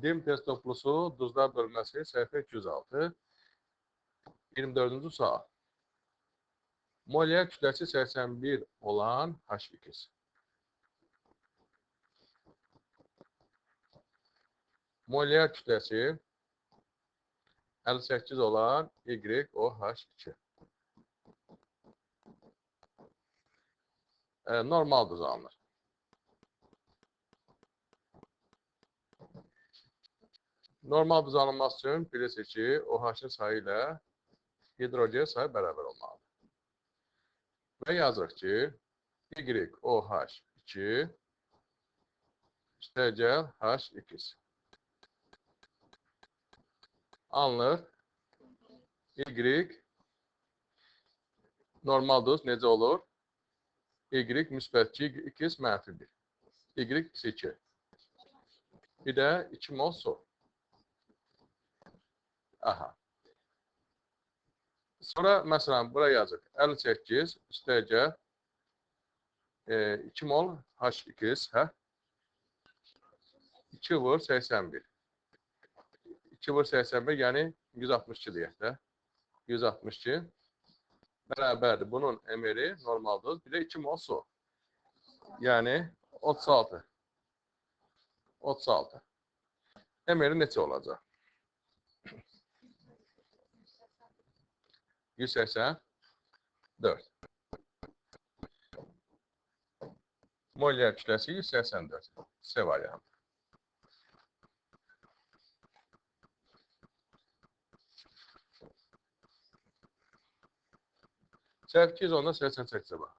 Dim test toplusu duzlar bölməsi səhifə 206. 24-cü sual. Molyar kütləsi 81 olan H2. Molyar kütləsi 58 olan YOH2. Normal duz alınır. Normal duz alınması üçün bilirsiniz ki, OH-ın sayı ilə hidrogen sayı bərabər olmalıdır. Və yazırıq ki, YOH2 üstəgəl H2 alınır. Y normal duz necə olur? Y müsbət 2, X mənfi 1. Y -2. Bir də 2 mol su. Aha. Sonra məsələn buraya yazıq. 58 üstəgəl 2 mol H2, hə? 2 vur 81. 2 vur 81, yəni 162 deyək də. 162 bərabərdir. Bunun emeri normal duz. Bir də 2 mol su. Yəni 36. 36. Emeri neçə olacaq? 184. Molyar kütləsi 184. C variantı. Səhv 210-da 88-ə bax.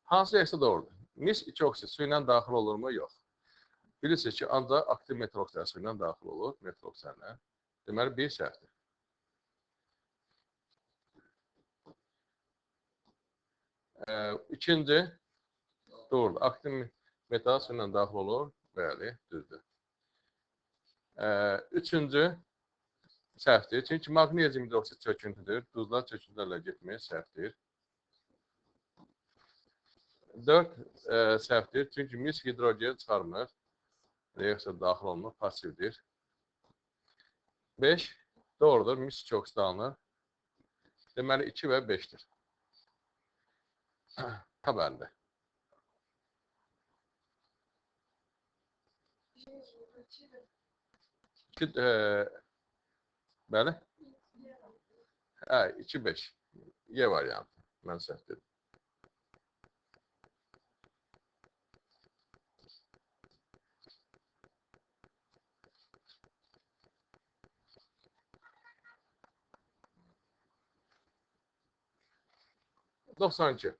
Hansı reaksiya doğrudur? Mis 2 oksid su ilə daxil olur mu? Yox. Bilirsiniz ki, ancaq aktiv metil oksid su ilə daxil olur. Metil oksidlə. Deməli, bir səhvdir. İkinci, doğrudur. Aktiv metal su ilə daxil olur. Bəli, düzdür. Üçüncü, səhvdir. Çünki maqnezium hidroksid çöküntüdür. Duzlar çöküntülərlə getməyə səhvdir. 4 səhvdir. Çünki mis hidrogen çıxarmır. Reaksiya daxil olmur, pasivdir. 5 doğrudur. Mis 2 oksid alınır. Deməli 2 və 5-dir. Xəbərdir. Bəli? 2-5. Y variantı. Mən səhv dedim. %92.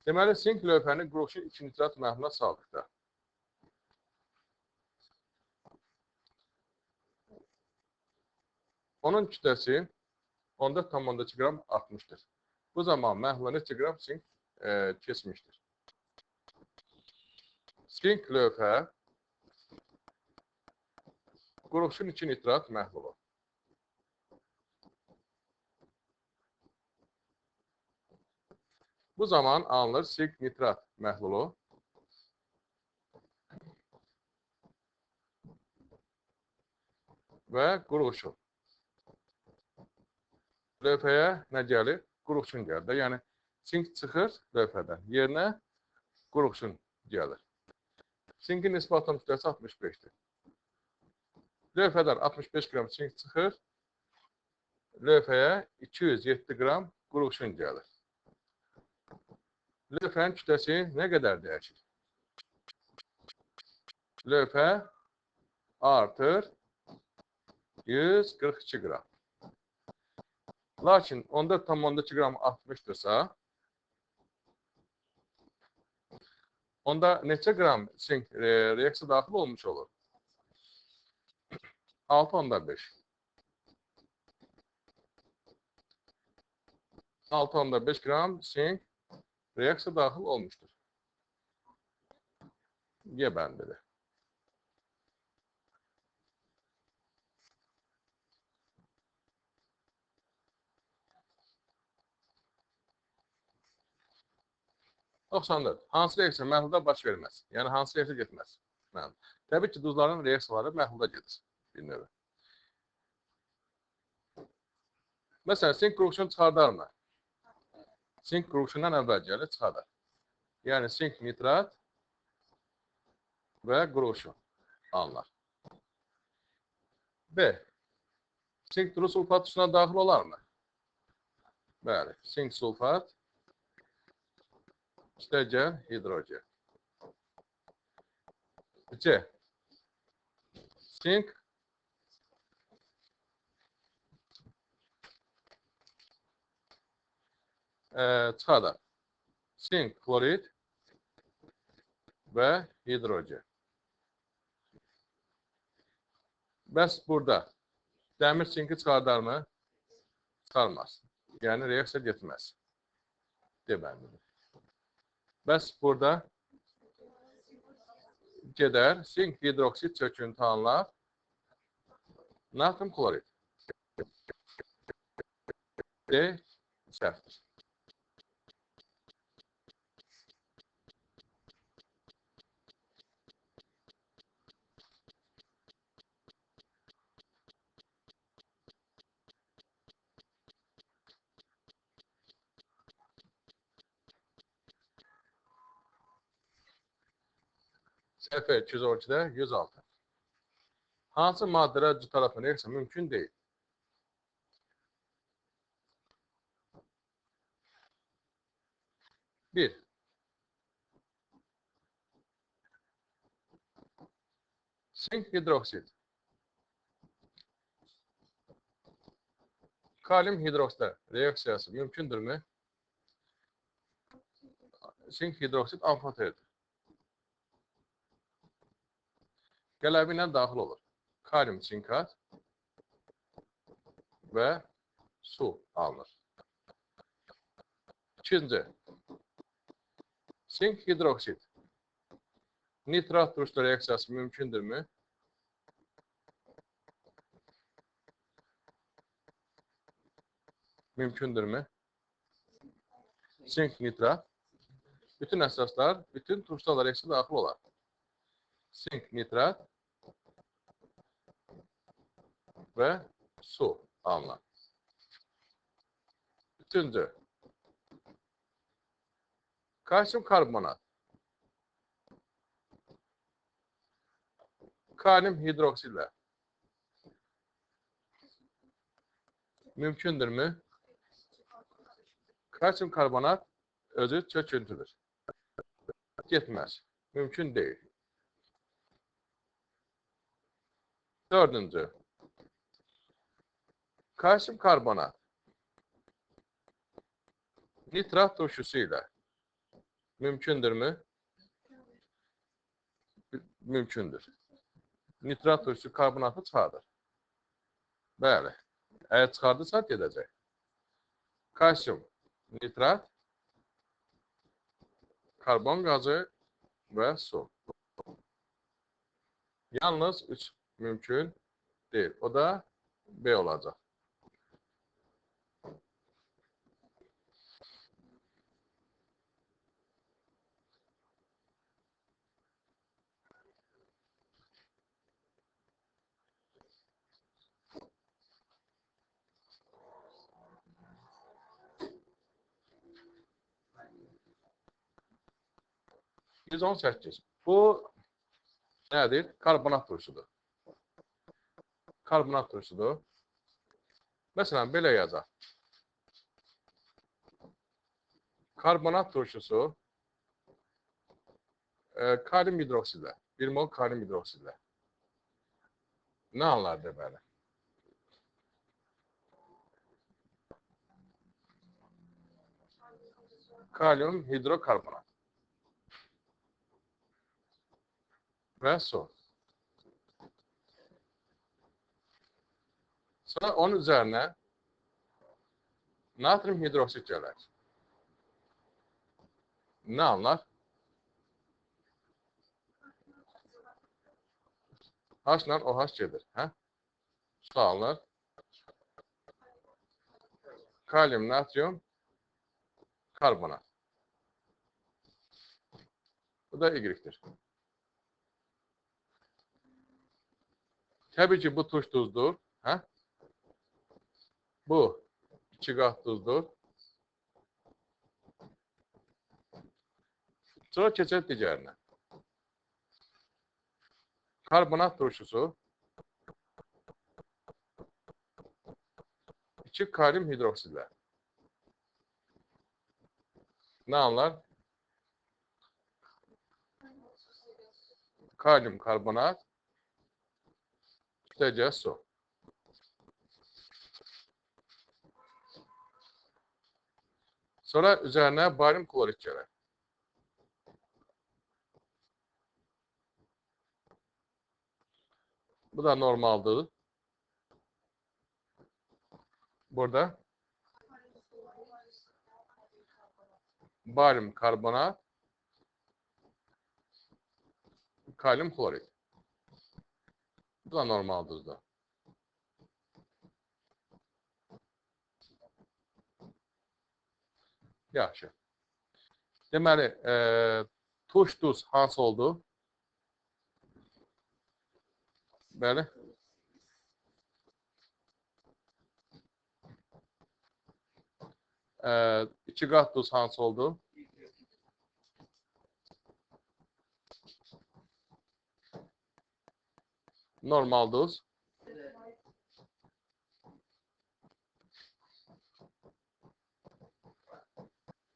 Deməli, sink lövhəni qurğuşun 2 nitrat məhluluna saldıqda. Onun kütləsi 14,2 qram artmışdır. Bu zaman məhlula neçə qram sink keçmişdir. Sink lövhə qurğuşun 2 nitrat məhlulu. Bu zaman alınır sink nitrat məhlulu və qurğuşun. Lövhəyə nə gəlir? Qurğuşun gəlir. Yəni, sink çıxır lövhədən. Yerinə qurğuşun gəlir. Sinkin nisbi atom kütləsi 65-dir. Lövhədən 65 qram sink çıxır. Lövhəyə 207 qram qurğuşun gəlir. Lövhənin kütləsi nə qədər dəyişir? Lövhə artır 142 qram. Lakin 14,2 qram artmışdırsa, onda neçə qram sink reaksiya daxil olmuş olur? 6,5. 6,5 qram sink reaksiya daxil olmuşdur. Y bəndidir. Hansı reaksiya məhlulda baş verməz? Yəni, hansı reaksiya getməz? Təbii ki, duzların reaksiyaları məhlulda gedir bir növü. Məsələn, sink qurğuşunu çıxardar mı? Sink qurğuşundan əvvəl gəlir, çıxardar. Yəni, sink nitrat və qurğuşu alınır. B. Sink duru sulfat üstünə daxil olar mı? Bəli, sink sulfat, üstəgəl hidrogen. C. Sink çıxardar. Sink klorid və hidrogen. Bəs burada dəmir sinki çıxardar mı? Çıxarmaz. Yəni, reaksiya getməz. Deməlidir. Bəs burada gedər, sink hidroksid çöküntü alınır, natrium klorid. D. Səhvdir. Səhvə 212-də 106. Hansı maddələr cüt tərəfindən reaksiya mümkün deyil? Bir. Sink hidroksid. Kalium hidroksida reaksiyası mümkündürmü? Sink hidroksid amfoterdir. Qələbi ilə daxil olur. Kalium sinkat və su alınır. İkinci. Sink hidroksid. Nitrat turşu reaksiyası mümkündürmü? Mümkündürmü? Sink nitrat. Bütün əsaslar, bütün turşular reaksiyası daxil olar. Sink nitrat və su alınır. Üçüncü. Kalsiyum karbonat. Kalium hidroksidlə. Mümkündürmü? Kalsiyum karbonat özü çöküntüdür. Getməz. Mümkün deyil. Dördüncü. Kalsiyum karbonat nitrat turşusu ilə mümkündürmü? Mümkündür. Nitrat turşusu karbonatı çıxardır. Bəli. Əgər çıxardırsa gedəcək. Kalsiyum, nitrat, karbon qazı və su. Yalnız 3 mümkün deyil. O da B olacaq. %18. Bu nədir? Karbonat turşudur. Karbonat turşudur. Məsələn, belə yazaq. Karbonat turşusu kalium hidroksidlə. 1 mol kalium hidroksidlə. Nə anlar deməli? Kalium hidrokarbonat. Və su. Sonra onun üzərinə natrium hidroksid gələr. Nə anlar? H ilə OH gedir. Hə? Su alınır. Kalium, natrium, karbonat. Bu da Y-dir. Təbii ki, bu tuş duzdur. Hə? Bu 2 qat duzdur. Sonra keçək digərinə. Karbonat turşusu 2 kalium hidroksidlə. Nə anlar? Kalium karbonat kütləgə su. Sonra üzərinə barium klorit gəlir. Bu da normaldır. Burada barium karbonat, kalium klorit. Bu da normaldır da. Yaxşı. Deməli, tuş duz hansı oldu? Bəli. İki qat duz hansı oldu? Normal duz.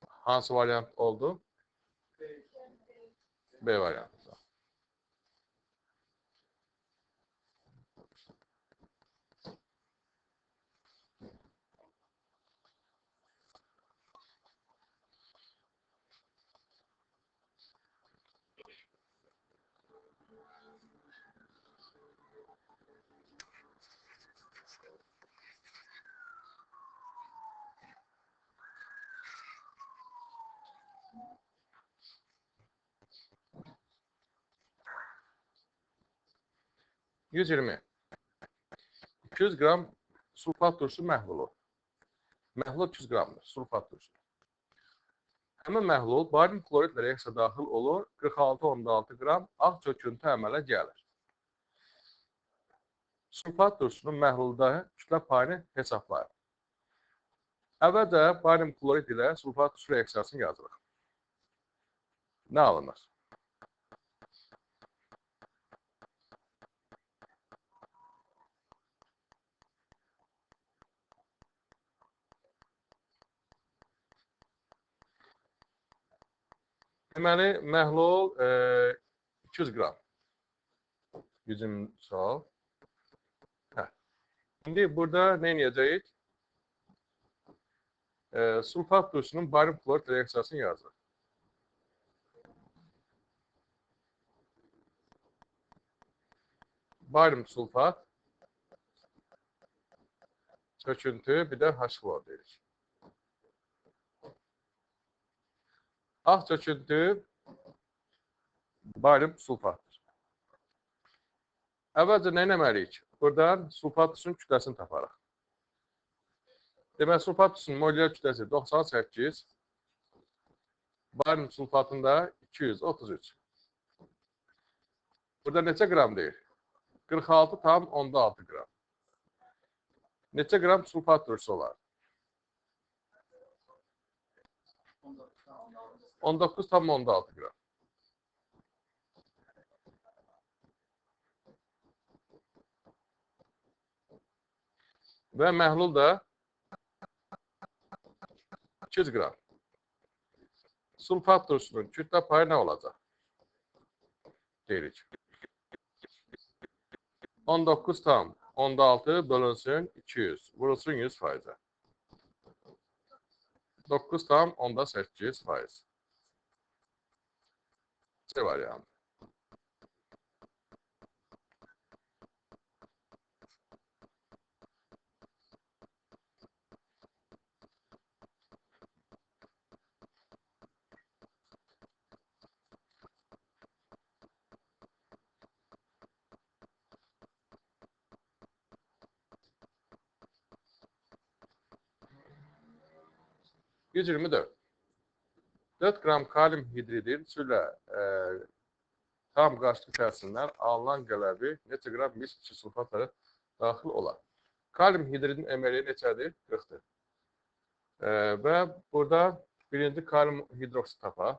Hansı variant oldu? B variantı. 120. 200 qram sulfat turşusu məhlulu. Məhlul 200 qramdır, sulfat turşusu. Həmin məhlul barium kloritlə reaksiya daxil olur, 46,6 qram ağ çöküntü əmələ gəlir. Sulfat turşusunun məhlulda kütlə payını hesablayır. Əvvəlcə barium klorit ilə sulfat turşu reaksiyasını yazırıq. Nə alınır? Deməli, məhlul 200 qram. Bizim sual. İndi burada nə edəcəyik? Sulfat turşusunun barium klorit reaksiyasını yazırıq. Barium sulfat, çöküntü, bir də H-klor deyirik. Ağ çöküntü barium sulfatdır. Əvvəlcə nə etməliyik? Buradan sulfat turşunun kütləsini taparıq. Deməli, sulfat turşunun molekyar kütləsi 98, barium sulfatında 233. Burada neçə qram deyir? 46,6 qram. Neçə qram sulfat turşusu olar? 19,6 qram. Və məhlul da 200 qram. Sulfat turşusunun kütlə payı nə olacaq? Deyirik. 19,6 bölünsün 200, vurulsun 100%. 9,8%. C variantı. %24. 4 qram kalium hidridin su ilə tam qarşılıq təsirindən alınan qələbi neçə qram mis 2 sulfatları daxil olar. Kalium hidridin emeri neçədir? 40-dır. Və burada birinci kalium hidroksid tapaq.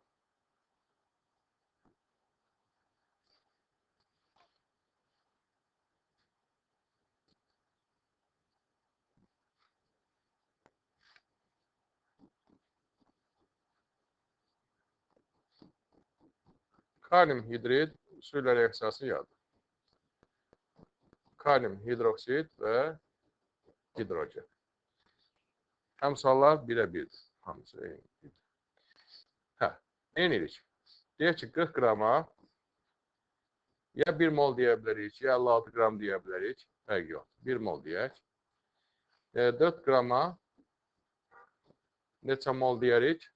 Kalium hidrid su ilə reaksiyası yazılır. Kalium hidroksid və hidrogen. Əmsallar 1-ə 1-dir. Hamısı eynidir. Eynilik. Deyək ki, 40 qrama ya 1 mol deyə bilərik, ya 56 qram deyə bilərik. Fərq yox. 1 mol deyək. 4 qrama neçə mol deyərik?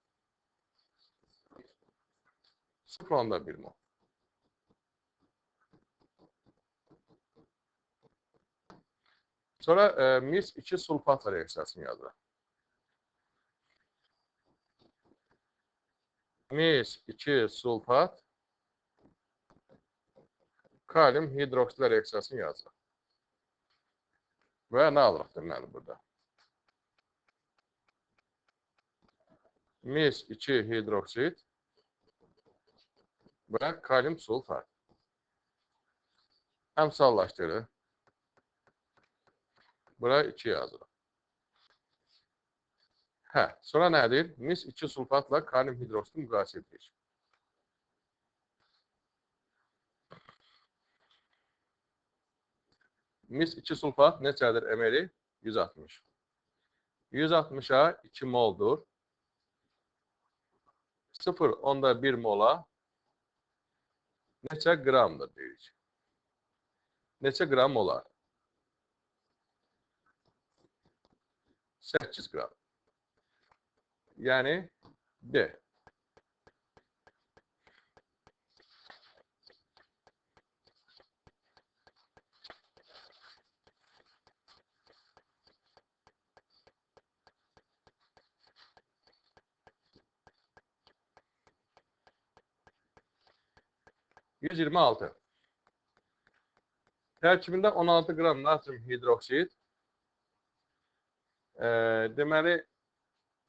0,1 mol. Sonra mis 2 sulfatla reaksiyasını yazırıq. Mis 2 sulfat kalium hidroksidlə reaksiyasını yazırıq. Və nə alırıq deməli burada? Mis 2 hidroksid və kalium sulfat. Əmsallaşdırır. Bura 2 yazırıq. Sonra nədir? Mis 2 sulfatla kalium hidroksidi müqayisə edilir. Mis 2 sulfat neçədir emeri? 160. 160-a 2 moldur. 0,1 mola neçə qramdır deyirik. Neçə qram olar? 8 qram. Yəni D. %26. Tərkibində 16 qram natrium hidroksid. Deməli,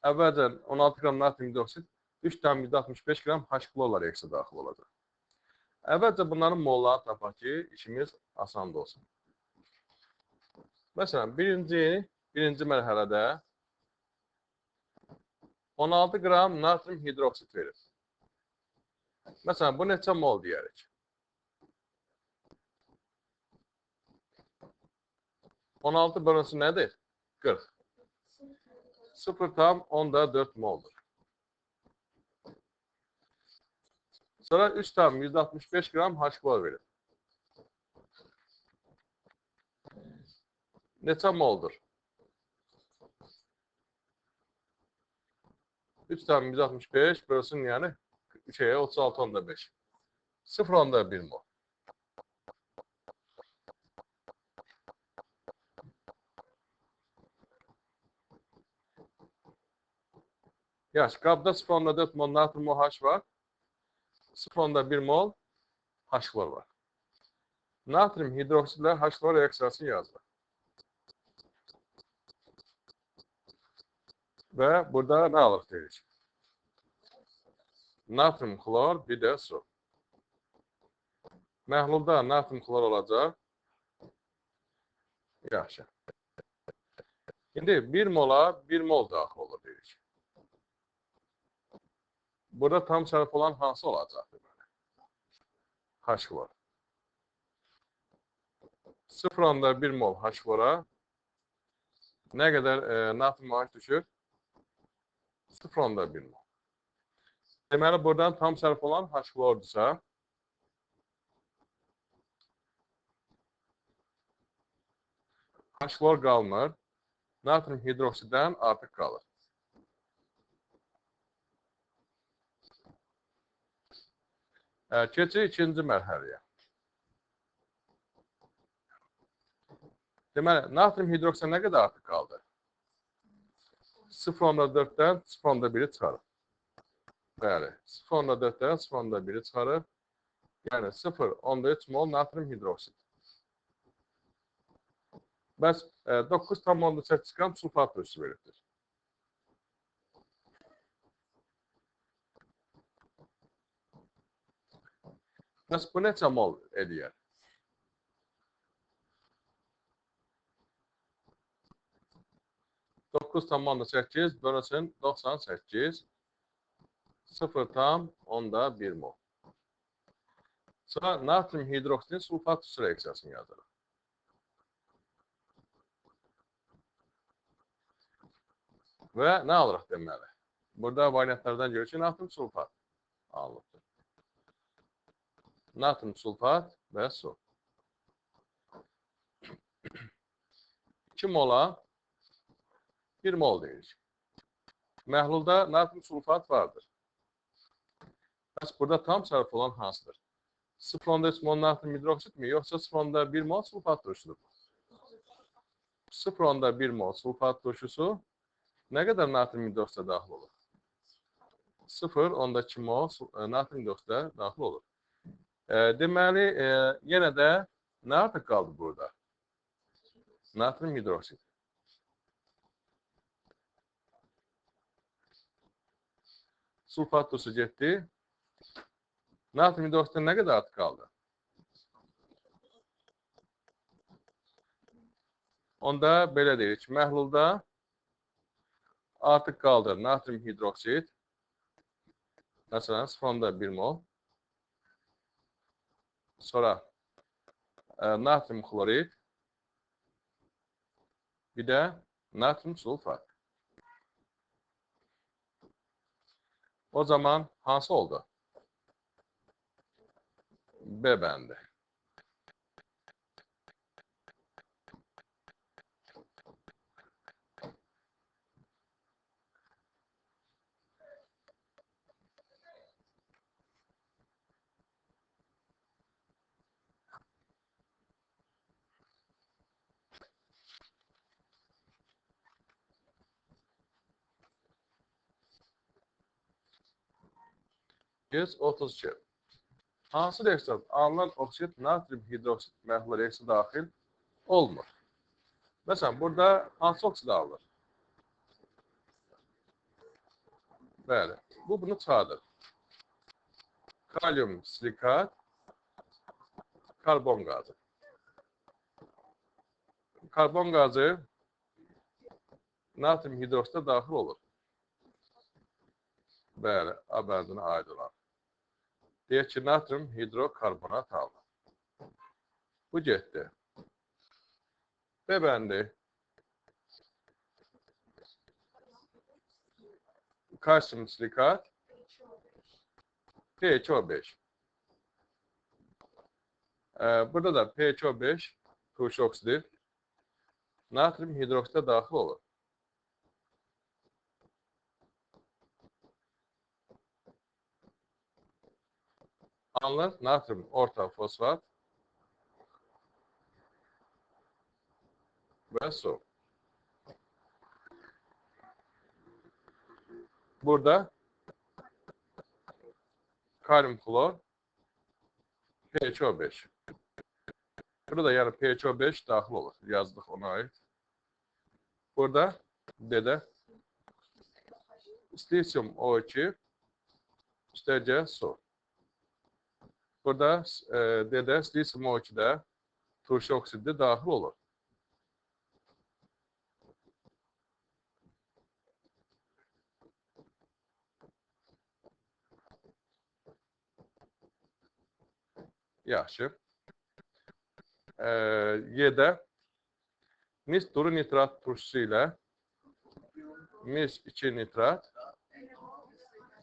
əvvəlcən 16 qram natrium hidroksid 3,65 qram H-klorla reaksiya daxil olacaq. Əvvəlcə bunların mollarını tapaq ki, işimiz asan olsun. Məsələn, birinci mərhələdə 16 qram natrium hidroksid verir. Məsələn, bu neçə mol deyərik? 16 bölünsün nədir? 40. 0,4 moldur. Sonra 3,165 qram H-klor verir. Neçə moldur? 3,165 bölünsün yəni 36,5. 0,1 mol. Yaxşı, qabda 0,4 mol natrium OH var. 0,1 mol H-klor var. Natrium hidroksidlə H-klor reaksiyasını yazılır. Və burada nə alırıq deyirik? Natrium klor, bir də su. Məhlulda natrium klor olacaq. Yaxşı. İndi 1 mola 1 mol daxil olur deyirik. Burada tam sərf olan hansı olacaq? H-klor. 0,1 mol H-klora nə qədər natrium OH düşür? 0,1 mol. Deməli, buradan tam sərf olan H-klordursa, H-klor qalmır, natrium hidroksiddən artıq qalır. Keçir ikinci mərhələyə. Deməli, natrium hidroksid nə qədər artıq qaldı? 0,4-dən 0,1-i çıxarır. Bəli, 0,4-dən 0,1-i çıxarır. Yəni 0,3 mol natrium hidroksid. Bəs 9,8 qram sulfat turşusu verildir. Bəs bu neçə mol eləyər? 9,8 bölünsün 98 0,1 mol. Sonra natrium hidroksidin sulfat turşusu reaksiyasını yazırıq. Və nə alırıq deməli? Burada variantlardan görür ki, natrium sulfat alınıbdır. Natrium sulfat və su. 2 mola 1 mol deyirik. Məhlulda natrium sulfat vardır. Bəs burada tam sərf olan hansıdır? 0,3 mol natrium hidroksid mi, yoxsa 0,1 mol sulfat turşusudur? 0,1 mol sulfat turşusu nə qədər natrium hidroksidə daxil olur? 0,2 mol natrium hidroksidə daxil olur. Deməli, yenə də nə artıq qaldı burada? Natrium hidroksid. Sulfat turşusu getdi. Natrium hidroksidə nə qədər artıq qaldı? Onda belə deyirik, məhlulda artıq qaldı natrium hidroksid. Məsələn, 0,1 mol. Sonra natrium klorid. Bir də natrium sulfat. O zaman hansı oldu? B bəndi. Yüz 32. Hansı reaksiya alınan oksid natrium hidroksid məhlulu reaksiya daxil olmur? Məsələn, burada hansı oksid alınır? Bəli, bu bunu çıxardır. Kalyum silikat, karbon qazı. Karbon qazı natrium hidroksidə daxil olur. Bəli, A bəndinə aid olan. Deyək ki, natrium hidrokarbonat alınır. Bu getdi. B bəndi. Kalsiyum silikat, PHO5. Burada da PHO5 turşu oksidi natrium hidroksidə daxil olur. Alınır natrium orta fosfat və su. Burada kalium klor, PHO5. Burada yəni PHO5 daxil olur. Yazdıq ona aid. Burada D-də silisium O2 üstəcə su. Burada D-də silisium O2-də turşu oksidi daxil olur. Yaxşı. Y-də mis duru nitrat turşusu ilə mis 2 nitrat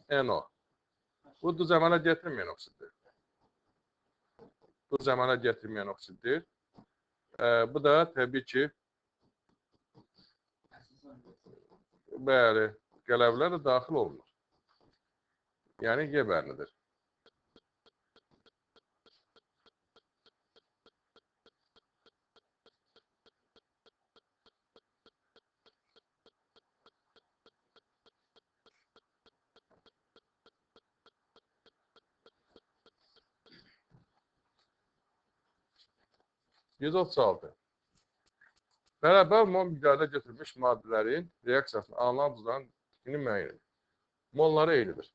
NO. Bu duz əmələ gətirməyən oksiddir. Duz əmələ gətirməyən oksiddir. Bu da təbii ki, bəli, qələvlər də daxil olunur. Yəni Y bəndidir. 136. Bərabər mol miqdarda götürülmüş maddələrin reaksiyasının alınan duzların tipini müəyyən edir. Molları eynidir.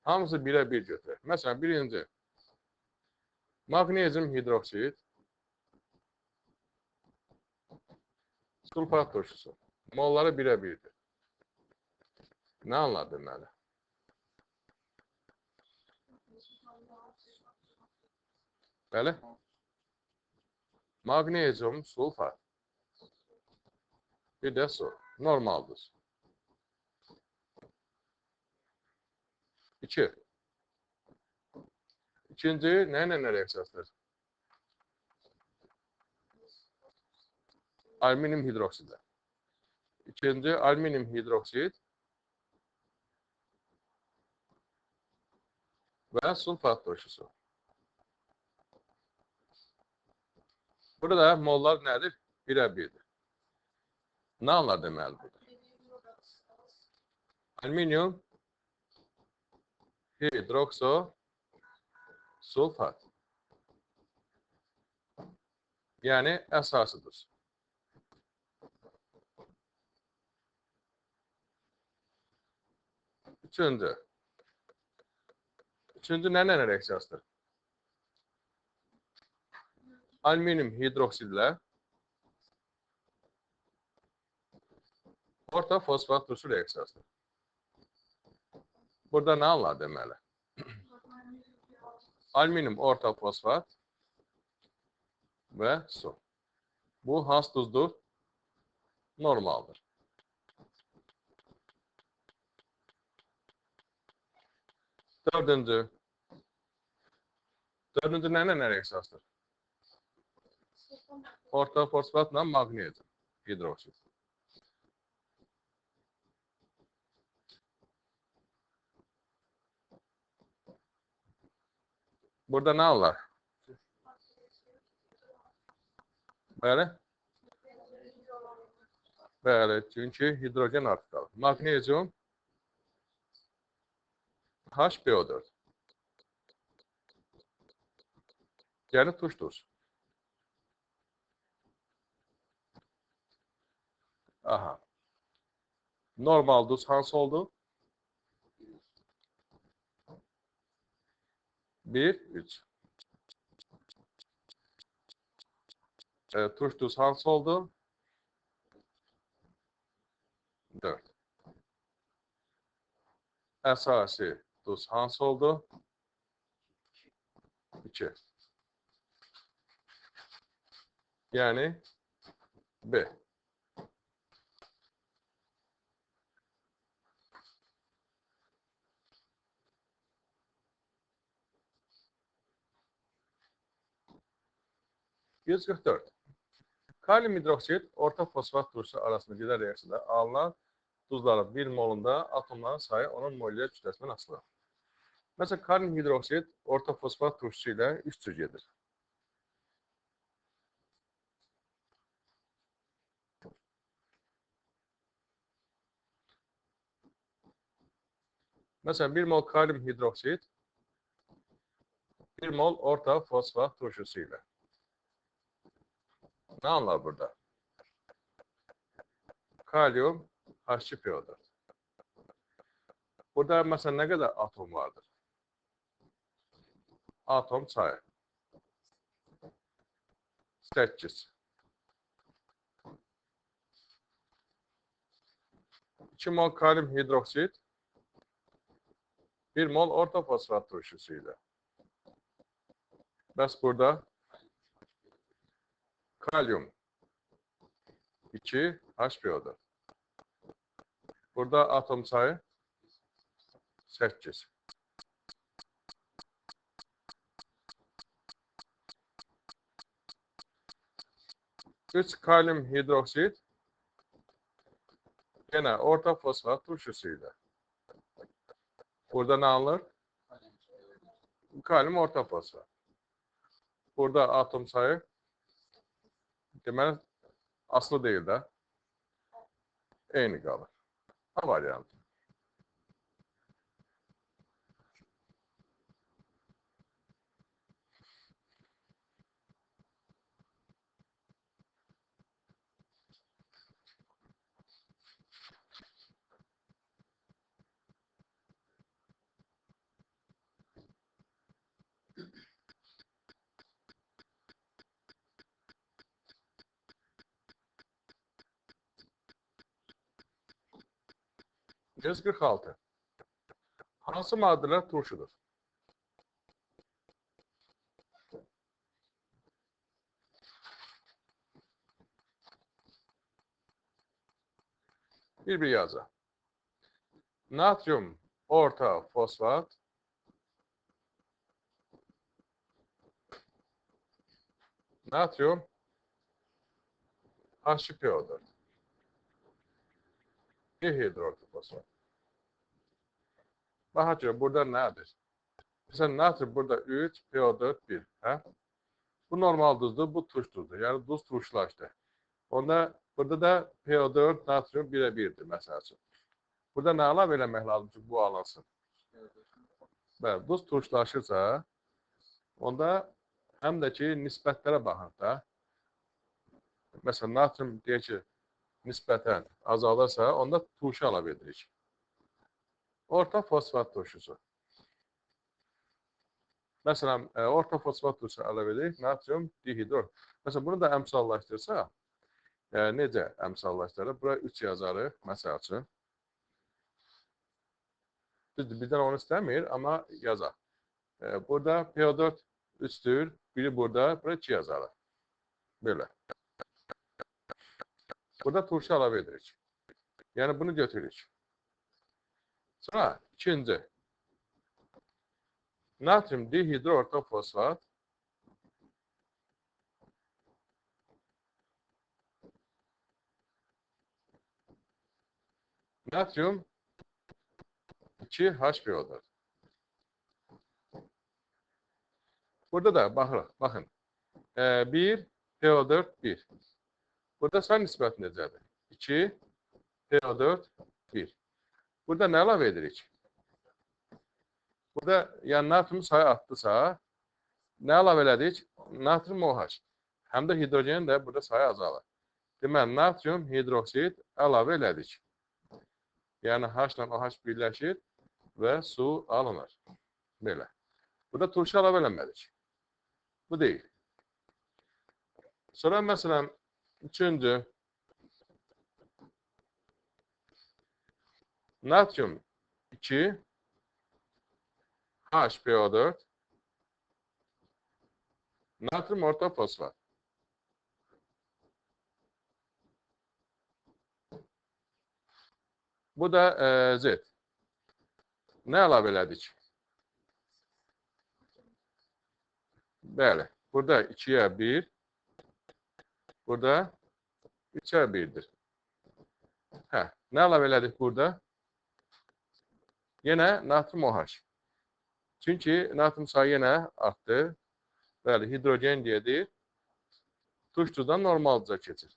Hamısı birə-bir götürək. Məsələn, birinci, maqnezium hidroksid, sulfat turşusu. Molları birə-birdir. Nə anlar deməli? Bəli? Maqnezium, sulfat. Bir də su. Normaldır. 2. İkinci, nə ilə reaksiyasıdır? Alüminium hidroksidlə. İkinci, alüminium hidroksid və sulfat turşusu. Burada mollar nədir? Birə-birdir. Nə anlar deməli burada? Alüminium hidrokso sulfat. Yəni əsasıdır. Üçüncü. Üçüncü nə reaksiyasıdır? Alüminium hidroksidlə orta fosfat turşu reaksiyasıdır. Burada nə anlar deməli? Alüminium orta fosfat və su. Bu hansı duzdur? Normaldır. Dördüncü. Dördüncü nə reaksiyasıdır? Orta fosfatla maqnezium hidroksid. Burada nə anlar? Bəli? Bəli, çünki hidrogen artıq qalır. Maqnezium HbO4. Yəni tuş duz. Aha. Normal duz hansı oldu? 1, 3. Tuş duz hansı oldu? 4. Əsasi duz hansı oldu? 2. Yəni B. %144. Kalium hidroksid orta fosfat turşusu arasında gedən reaksiyada alınan duzların 1 molunda atomların sayı onun moleküler kütləsindən asılıdır. Məsələn, kalium hidroksid orta fosfat turşusu ilə 3 cür gedir. Məsələn, 1 mol kalium hidroksid 1 mol orta fosfat turşusu ilə. Nə anlar burada? Kalium HCl4. Burada məsələn nə qədər atom vardır? Atom sayı 8. 2 mol kalium hidroksid 1 mol orta fosfat turşusu ilə. Bəs burada kalium 2 HbO4. Burada atom sayı 8. Üç kalium hidroksid yine orta fosfat turşusuyla. Burada ne alınır? Kalium orta fosfat. Burada atom sayı deməli aslı değil de eyni qalır. A variantı. 146. Hansı maddələr turşudur? Bir yazı. Natrium orta fosfat, natrium HCl4, dihidroortofosfat. Bakın burada nedir? Mesela natrium burada 3, PO4, 1. Hə? Bu normal duzdur, bu turş duzdur. Yani duz turşulaştı. Onda burada da PO4, natrium 1'e 1'dir mesela. Burada nə əlavə eləmək lazım ki, bu alınsın? Bəli, duz turşulaşırsa, onda həm də ki, nisbətlərə baxın da. Məsələn, natrium deyək ki, nisbətən azalırsa, onda turşu əlavə edirik. Orta fosfat turşusu. Məsələn, orta fosfat turşusu əlavə edirik, natrium dihidrot. Məsələn, bunu da əmsallaşdırsa, necə əmsallaşdırır? Bura 3 yazarıq, məsəl üçün. Bizdən onu istəmir, amma yazar. Burada PO4 3'tür, biri burada, burada 2 yazarıq. Böyle. Burada turşu əlavə edirik. Yəni bunu götürürük. Sonra ikinci. Natrium dihidroortofosfat natrium 2HPO'dur. Burada da bakın. 1 PO4 1. Burada sayı nisbəti necədir? 2 PO4 1. Burada nə əlavə edirik? Burada yəni natrium sayı artdısa, nə əlavə elədik? Natrium OH. Həm də hidrogen də burada sayı azalır. Deməli, natrium hidroksid əlavə elədik. Yəni H ilə OH birləşir və su alınır. Belə. Burada turşu əlavə eləmədik. Bu deyil. Sonra məsələn, üçüncü. Natrium 2 HPO4 natrium ortofosfat. Bu da Z. Nə əlavə elədik? Bəli. Burada 2'ye 1. Burada 3'e 1'dir. Hə. Nə əlavə elədik burada? Yenə natrium OH. Çünki natrium sayı yenə artdı. Bəli, hidrogen dedik. Turş duzdan normalca keçir.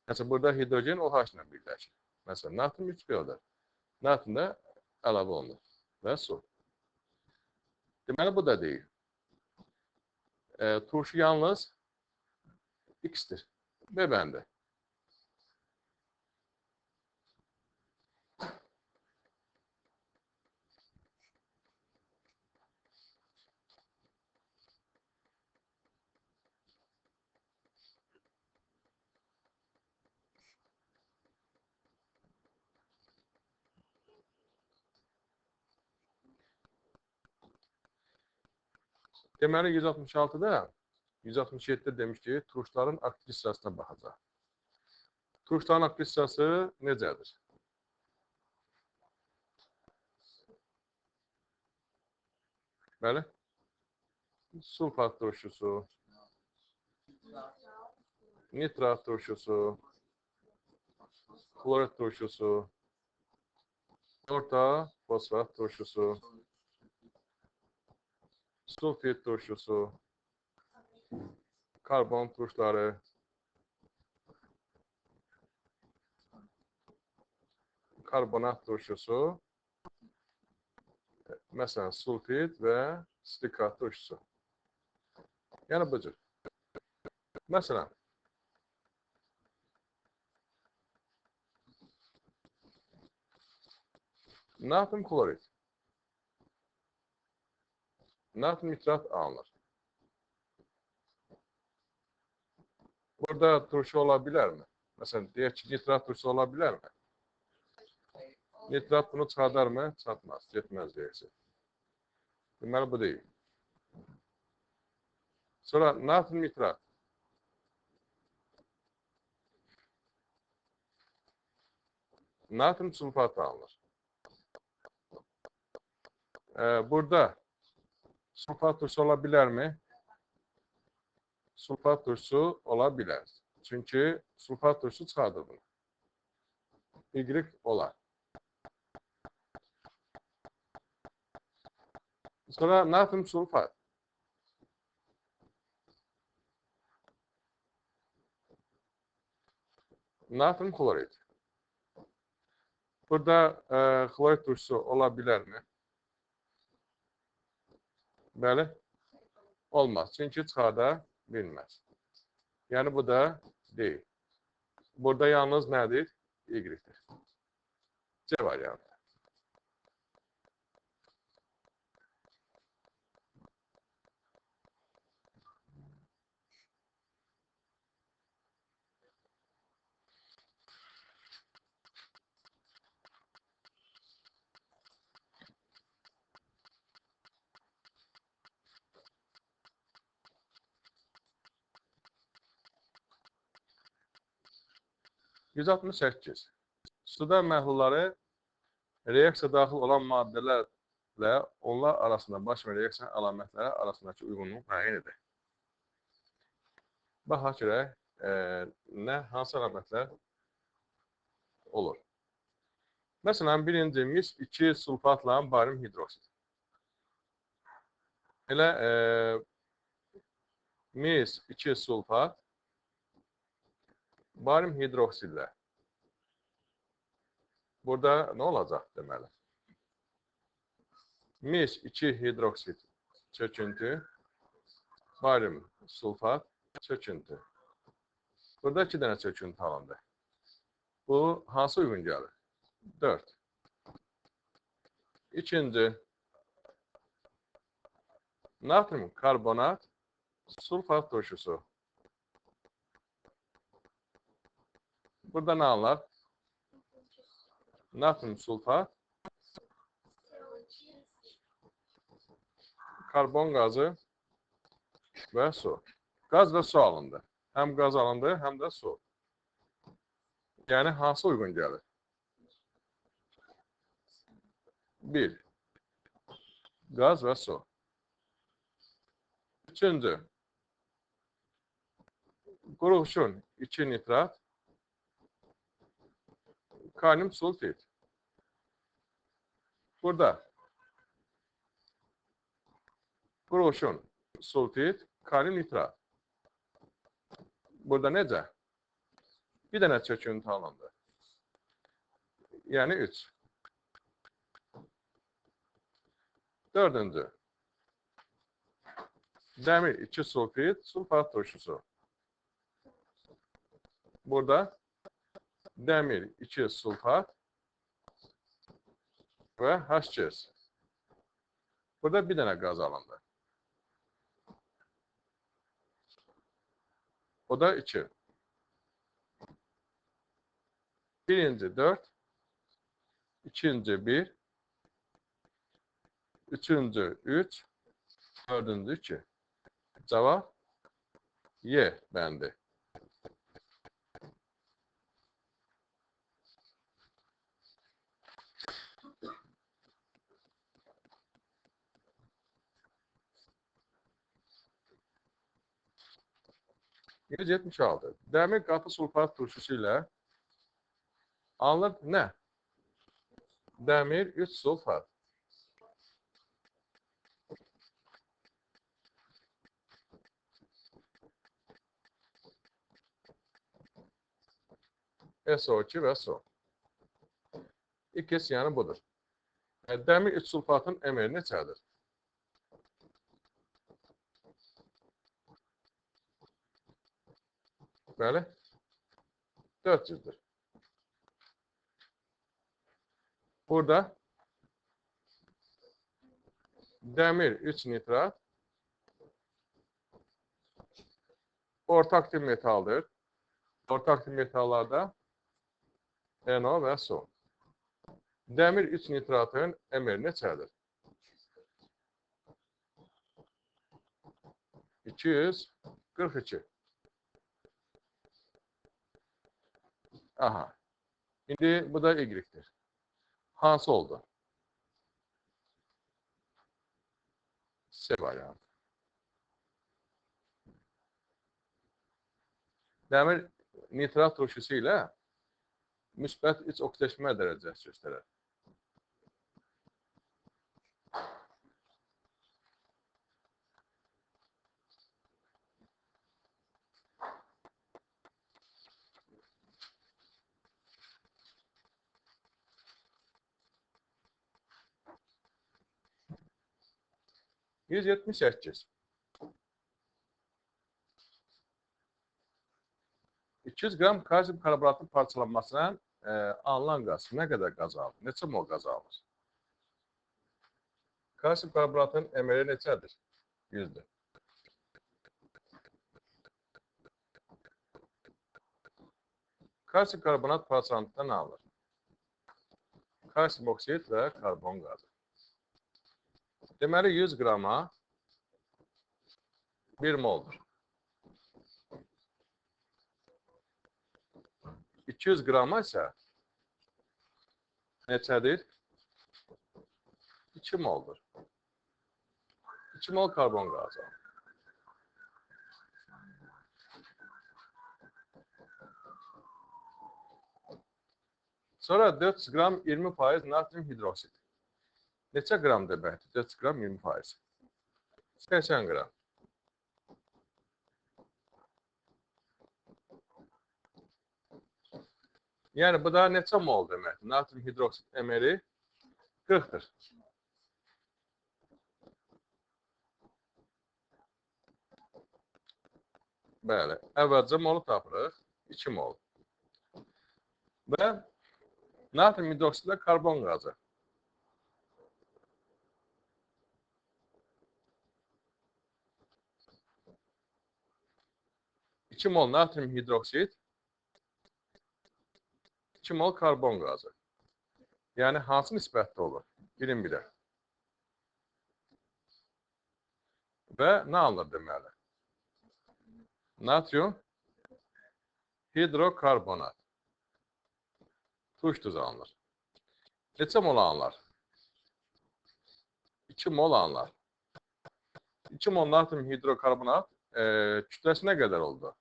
Məsələn, burada hidrogen OH ilə birləşir. Məsələn, natrium 3PO4. Natrium da əlavə olunur. Və su. Deməli, bu da deyil. Turşu yalnız X'tir. Və bəndə. Deməli, 166'da 167'de demiş ki, turşların aktiv hissasına baxacaq. Turşların aktiv hissası necədir? Bəli. Sulfat turşusu, nitrat turşusu, klorit turşusu, orta fosfat turşusu, sulfit turşusu, karbon turşları, karbonat turşusu, məsələn, sulfit və silikat turşusu. Yəni bu cür. Məsələn, natrium klorit, natrium nitrat alınır. Burada turşu ola bilər mi? Məsələn, deyək ki, nitrat turşusu ola bilər mi? Nitrat bunu çıxardar mı? Çatmaz. Getməz reaksiya. Deməli bu deyil. Sonra natr nitrat. Natr sulfat alınır. Burada sulfat turşusu ola bilərmi? Sulfat turşusu ola bilər. Çünki sulfat turşusu çıxardır bunu. Y olar. Sonra natr sulfat. Natr klorid. Burada klorid turşusu ola bilərmi? Bəli. Olmaz. Çünki çıxarda bilməz. Yəni bu da deyil. Burada yalnız nədir? Y-dir. C variantı. %68. Suda məhlulları reaksiya daxil olan maddələrlə onlar arasında baş verən reaksiya əlamətləri arasındakı uyğunluq müəyyən edir. Baxaq görək, hansı əlamətlər olur. Məsələn, birinci mis 2 sulfatla barium hidroksid. Elə mis 2 sulfat barium hidroksidlə. Burada nə olacaq deməli? Mis 2 hidroksid çöküntü, barium sulfat çöküntü. Burada 2 dənə çöküntü alındı. Bu hansı uyğun gəlir? 4. İkinci, natrium karbonat sulfat turşusu. Burada nə alınır? Natrium sulfat, karbon qazı və su. Qaz və su alındı. Həm qaz alındı, həm də su. Yəni, hansı uyğun gəlir? 1. Qaz və su. Üçüncü, qurğuşun 2 nitrat, kalium sulfit. Burada qurğuşun sulfit, kalium nitrat. Burada necə? Bir dənə çöküntü alındı. Yəni 3. Dördüncü, dəmir 2 sulfit, sulfat turşusu. Burada dəmir 2 sulfat və H2S. Burada bir dənə qaz alındı. O da 2. Birinci 4, ikinci 1, üçüncü 3, dördüncü 2. Cavab Y bəndi. %76. Dəmir qatı sulfat turşusu ilə alınır nə? Dəmir 3 sulfat. SO2 və su. İkisi yəni budur. Dəmir 3 sulfatın MR neçədir? Bəli, 400'dür. Burada dəmir 3 nitrat orta aktiv metaldır. Orta aktiv metallarda NO və su. Dəmir 3 nitratın emeri neçədir? 242. Aha. İndi bu da Y-dir. Hansı oldu? C variantı. Dəmir nitrat turşusu ilə müsbət iç oksidaşma dərəcəsi göstərər. Yüz 78. 200 qram kalsium karbonatın parçalanmasına alınan qaz nə qədər qaz alır? Neçə mol qaz alır? Kalsium karbonatın emeri neçədir? 100'dür. Kalsium karbonat parçalandıqda nə alır? Kalsium oksid və karbon qazı. Deməli 100 qrama 1 moldur. 200 qrama isə neçədir? 2 moldur. 2 mol karbon qazı. Sonra 400 qram 20% natrium hidroksid. Neçə qram deməkdir? 400 qram 20%. 80 qram. Yəni bu da neçə mol deməkdir? Natrium hidroksid emeri 40'dır. Bəli, əvvəlcə molu tapırıq. 2 mol. Və natrium hidroksidlə karbon qazı. İki mol natrium hidroksid, 2 mol karbon qazı. Yəni hansı nisbətdə olur? Birin birə. Və nə alınır deməli? Natrium hidrokarbonat. Tuş tuzu alınır. Neçə mol alınır? 2 mol alınır. 2 mol natrium hidrokarbonat kütləsi nə qədər oldu?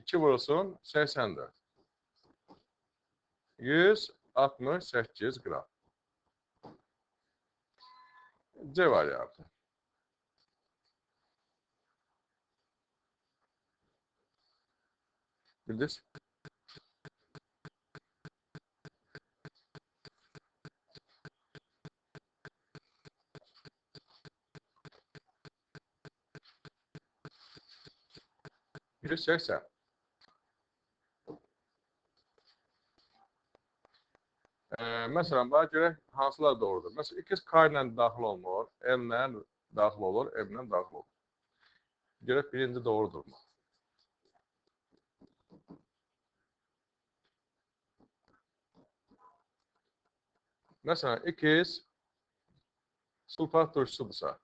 2 vurulsun 84. 168 qram. C variantı. Bildiniz? Yüz 80. Məsələn, bana görə hansılar doğrudur? Məsələn, ikiz K ilə daxil olmur, M ilə daxil olur, M ilə daxil olur. Görə birinci doğrudur mu? Məsələn, ikiz sulfat turşusudursa,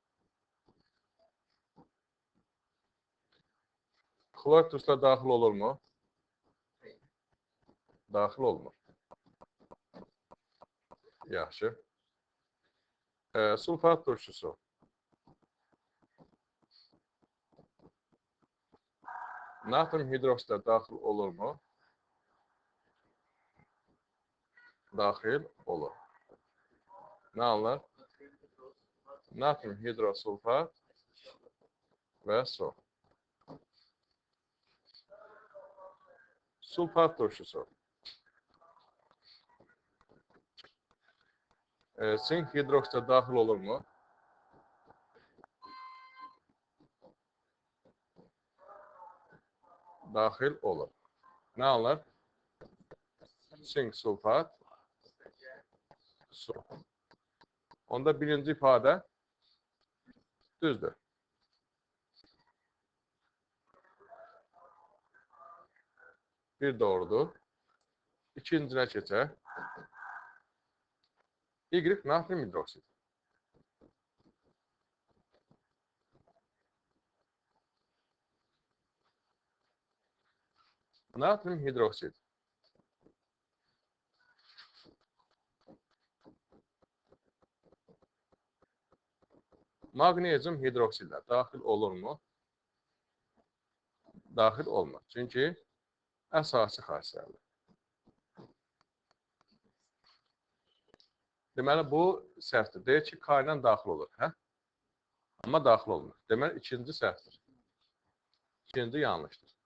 xlor turşusuna daxil olur mu? Daxil olmur. Yaxşı. Sulfat turşusu. Natrium hidroksidə daxil olur mu? Daxil olur. Nə alınır? Natrium hidrosulfat və su. Sulfat turşusu. Sink hidroksidə daxil olur mu? Daxil olur. Nə alınır? Sink, sulfat, su. Onda birinci ifadə düzdür. Bir doğrudur. İkincinə keçək. Y natrium hidroksid. Natrium hidroksid. Magnezyum hidroksidlə daxil olurmu? Daxil olmaz. Çünki əsası xassəlidir. Deməli, bu səhvdir. Deyir ki, K ilə daxil olur. Hə? Amma daxil olmur. Deməli, ikinci səhvdir. İkinci yanlışdır.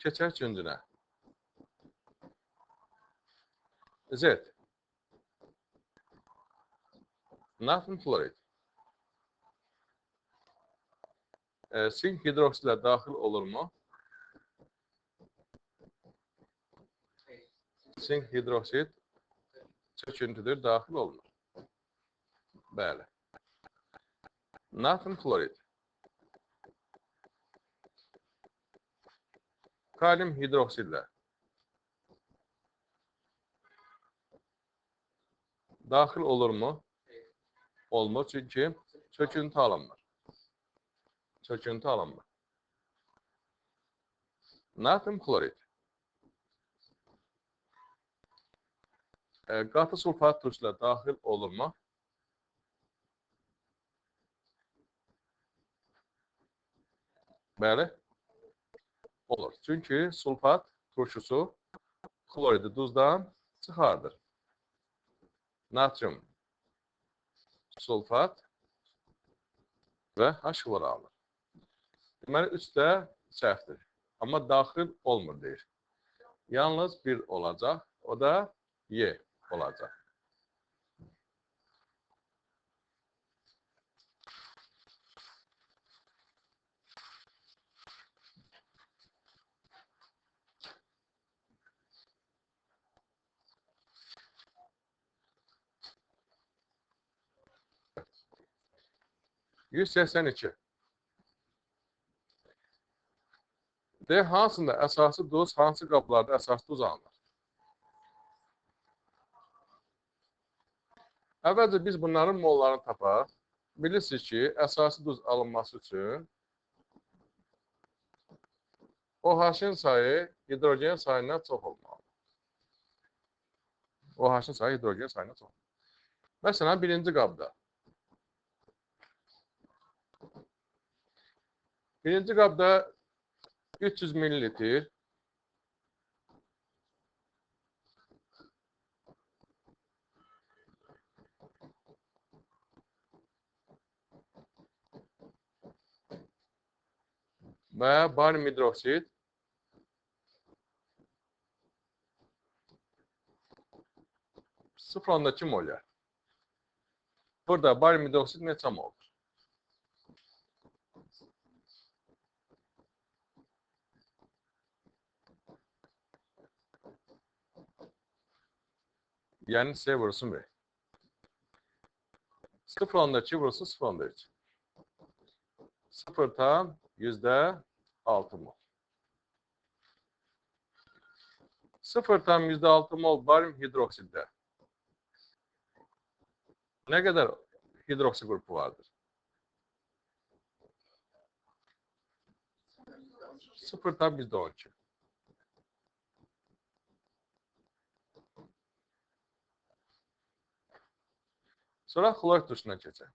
Keçək üçüncünə. Z. Natrium florid. Sink hidroksidlə daxil olurmu? Sink hidroksid çöküntüdür, daxil olmur. Bəli. Natrium florid. Kalium hidroksidlə daxil olurmu? Olmur, çünki çöküntü alınmır. Çöküntü alınmır. Natrium klorid. Qatı sulfat turşular daxil olurmu? Bəli. Olur. Çünki sulfat turşusu kloridi duzdan çıxardır. Natrium sulfat və H kloru alır. Deməli, 3 də səhvdir. Amma daxil olmur deyir. Yalnız bir olacaq. O da Y olacaq. %182. D hansında əsası duz, hansı qablarda əsas duz alınır? Əvvəlcə biz bunların mollarını tapaq. Bilirsiniz ki, əsası duz alınması üçün OH-ın sayı hidrogen sayından çox olmalı. OH-ın sayı hidrogen sayından çox. Məsələn, birinci qabda. Birinci qabda 300 ml və barium hidroksid 0,2 molar. Burada barium hidroksid neçə moldur? Yəni C vursun B. 0,2 vursun 0,3. 0,6 mol. 0,6 mol barium hidroksiddə nə qədər hidroksi qrupu vardır? 0,12. Sonra xlorid turşuna keçək.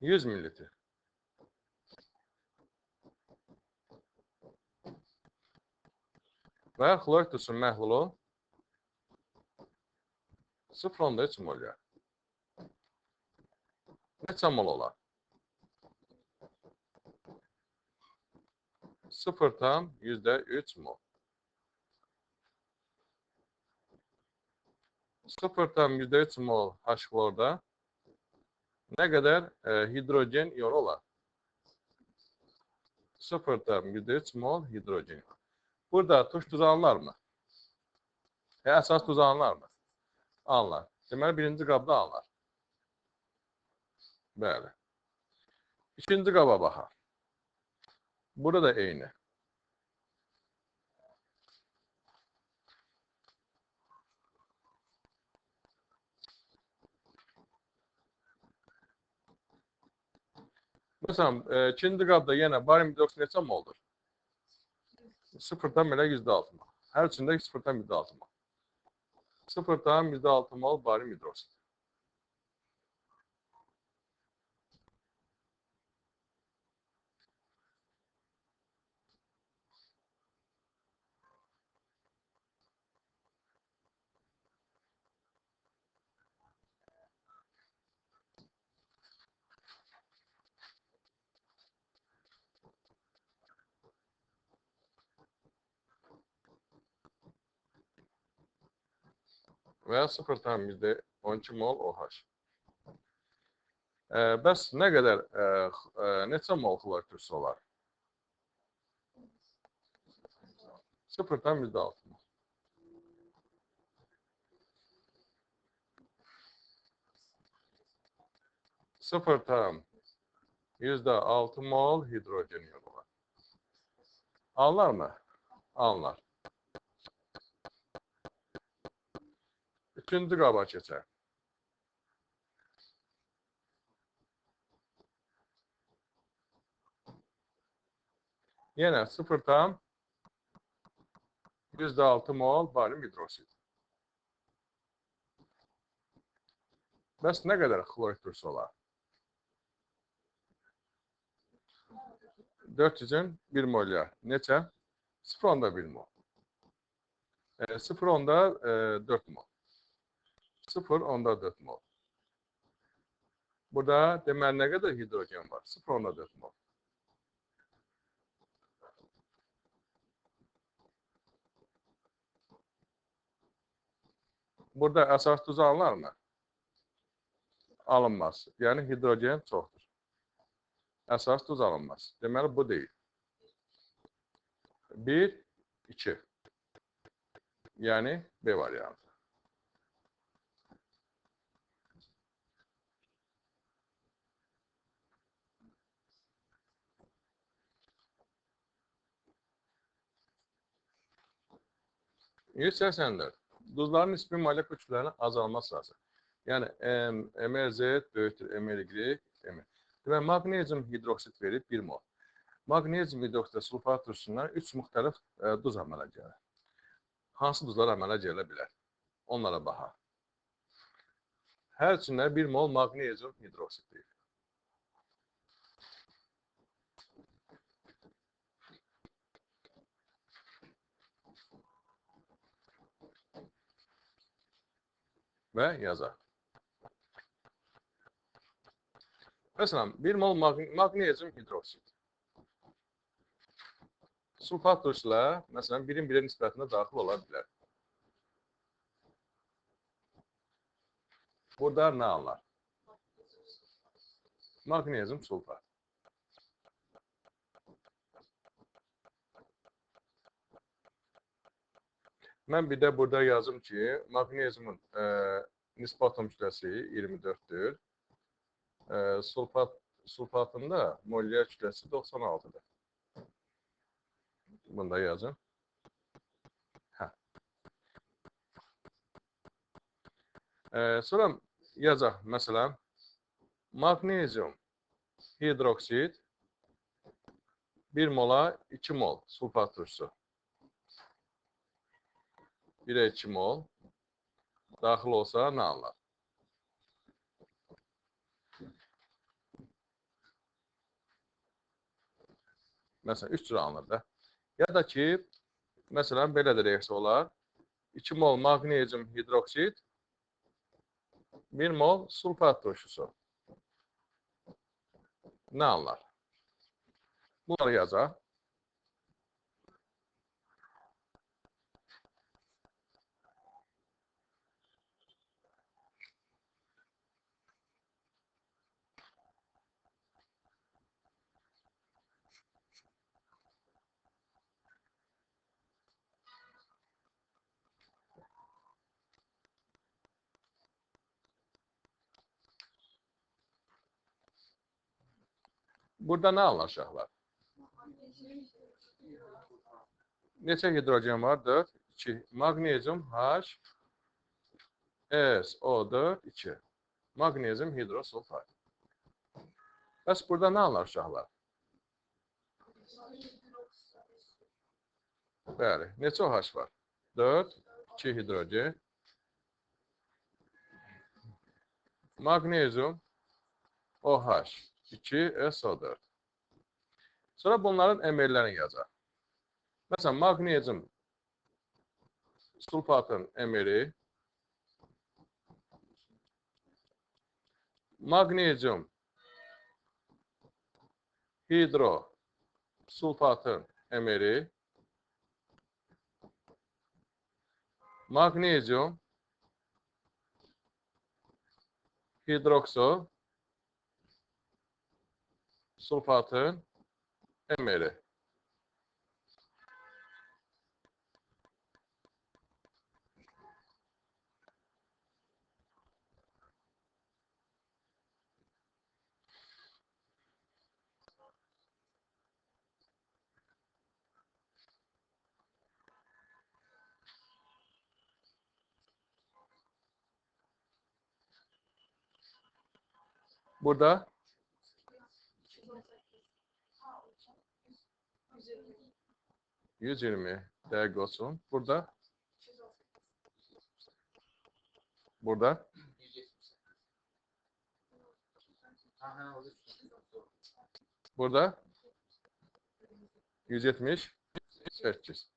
100 ml. Və xlorid turşunun məhlulu 0,3 molar. Neçə mol olar? 0,3 mol. 0,3 mol H klorda nə qədər hidrogen iyonu olar? 0,3 mol hidrogen. Burada tuş tuzu alınır mı? Əsas tuzu alınır mı? Alınır. Deməli, birinci qabda alınır. Bəli. İkinci qaba baxaq. Burada da eyni. Məsələn, ikinci qabda yenə barium hidroksid neçə moldur? 0'dan belə %6 mol. Hər üçündə 0'dan %6 mol. 0'dan %6 mol barium hidroksid. Və 0'dan %12 mol OH. Bəs nə qədər, neçə mol xlorid turşusu olar? 0'dan %6 mol. 0'dan %6 mol hidrojen iyonu var. Anlar mı? Anlar. Üçüncü qaba keçək. Yenə 0'dan %6 mol barium hidroksid. Bəs nə qədər xlorid turşusu olar? 400'ün 1 molyar. Neçə? 0,1 mol. 0,4 mol. 0,4 mol. Burada deməli nə qədər hidrogen var? 0,4 mol. Burada əsas tuz alınır mı? Alınmaz. Yəni hidrogen çoxdur. Əsas tuz alınmaz. Deməli bu deyil. 1, 2. Yəni B variantı. %84. Duzların nisbi molekul kütlələrinin azalma sırası. Yəni MrZ böyükdür MrY, Mr. Deməli, maqnezium hidroksid verib 1 mol. Maqnezium hidroksid sulfat turşusundan 3 müxtəlif duz əmələ gəlir. Hansı duzlar əmələ gələ bilər? Onlara baxaq. Hər üçündə 1 mol maqnezium hidroksid deyil. Və yazaq. Məsələn, 1 mol maqnezium hidroksid. Sulfat turşular, məsələn, birin birə nisbətində daxil ola bilər. Burada nə anlar? Maqnezium sulfat. Mən bir də burada yazım ki, maqneziumun nisbi atom kütləsi 24'dür. Sulfatında molyar kütləsi 96'dır. Bunu da yazın. Sonra yazaq, məsələn, maqnezium hidroksid 1 mola 2 mol sulfat turşusu. 1'ə 2 mol daxil olsa nə anlar? Məsələn, 3 cür alınır da. Ya da ki, məsələn, belə də reaksiya olar. 2 mol maqnezium hidroksid 1 mol sulfat turşusu. Nə anlar? Bunları yazaq. Burada nə alınacaqlar? Neçə hidrogen var? 4, 2. Magnezyum H, SO4, 2. Magnezyum hidrosulfat. Bəs burada nə alınacaqlar? Bəli, neçə OH var? 4, 2 hidrogen. Magnezyum OH, 2 SO4. Sonra bunların emellerini yazar. Mesela magnezyum sulfatın emeri, magnezyum hidrosulfatın emeri, magnezyum hidrokso sulfatın emeri. Burada 120 değerli olsun. Burada burada 178.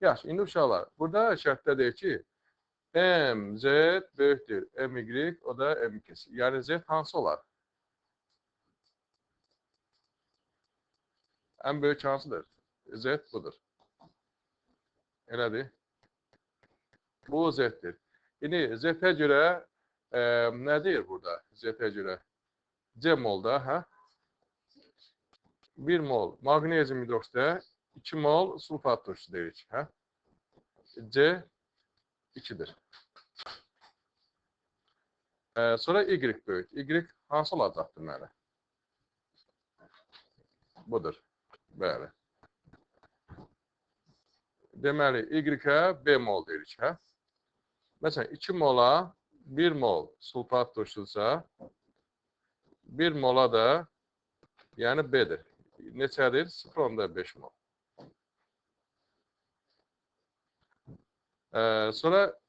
Yaxşı, indi uşaqlar, burada şərtdə deyir ki, MZ böyükdür MY, o da M2. Yəni Z hansı olar? Ən böyük hansıdır? Z budur. Elədir. Bu Z'dir. İndi Z'ə görə nə deyir burada? Z'ə görə? C molda, hə? 1 mol magnezyum hidroksidə, 2 mol sulfat turşusu deyirik, hə? C 2'dir. Sonra Y böyük. Y hansı olacaqdır mənə? Budur. Bəli. Deməli, Y-ə B mol deyirik, hə? Məsələn, 2 mola 1 mol sulfat turşusa, 1 mola da, yəni B'dir. Neçədir? 0,5 mol. Sonra